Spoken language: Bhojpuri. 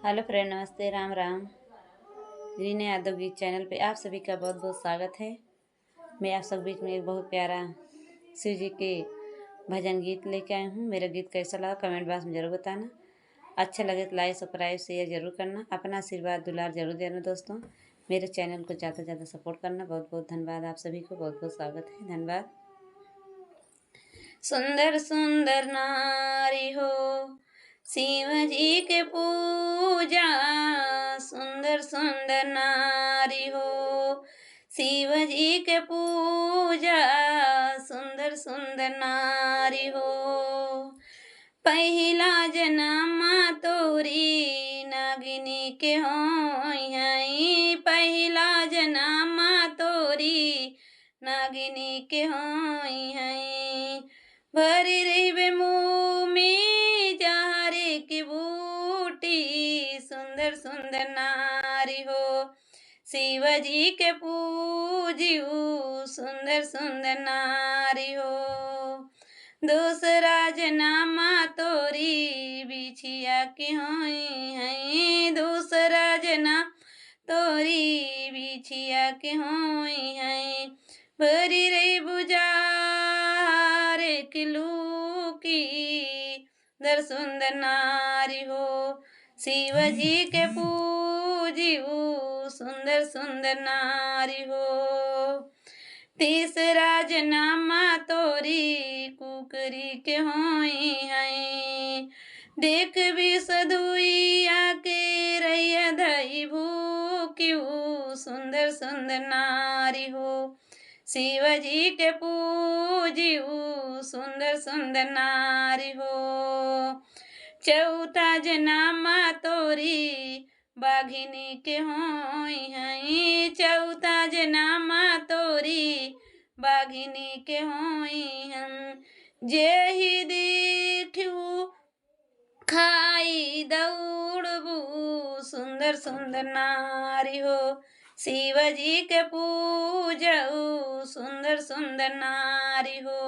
हेलो फ्रेंड, नमस्ते, राम राम। रीना यादव गीत चैनल पे आप सभी का बहुत बहुत स्वागत है। मैं आप सब बीच में एक बहुत प्यारा शिव जी के भजन गीत लेके आई हूँ। मेरा गीत कैसा लगा कमेंट बॉक्स में ज़रूर बताना। अच्छा लगे तो लाइक सब्सक्राइब शेयर ज़रूर करना। अपना आशीर्वाद दुलार जरूर देना दोस्तों। मेरे चैनल को ज़्यादा से ज़्यादा सपोर्ट करना। बहुत बहुत धन्यवाद। आप सभी को बहुत बहुत स्वागत है। धन्यवाद। सुंदर सुंदर नारी हो शिव जी के पूजा, सुंदर सुंदर नारी हो शिव जी के पूजा, सुंदर सुंदर नारी हो। पहिला जन्म तोरी नागिनी के होई, पहिला जन्म तोरी नागिनी के होई। भरी रही मुँह में जहरे की बूटी, सुंदर सुंदर नारी हो शिव जी के पूजियो, सुंदर सुंदर नारी हो। दूसरा जन्मा तोरी बिछिया की होई है, दूसरा जना तोरी बिछिया की होई है। भरी रही बुझार किलू की, दर सुंदर नारी हो शिव जी के पूजियो, सुंदर सुंदर नारी हो। तीसरा जन्मा तोरी कुकरी के होई है, देख भी सधुइया के रैया धई भूक्यू, सुंदर सुंदर नारी हो शिव जी के पूजियो, सुंदर सुंदर नारी हो। चौथा जन्मा तोरी बाघिनी के होई है, चौथा जन्मा तोरी बाघिनी के होई हम। जेहि देखू खाई दौड़बू, सुंदर सुंदर नारी हो शिव जी के पूजऊ, सुंदर सुंदर नारी हो।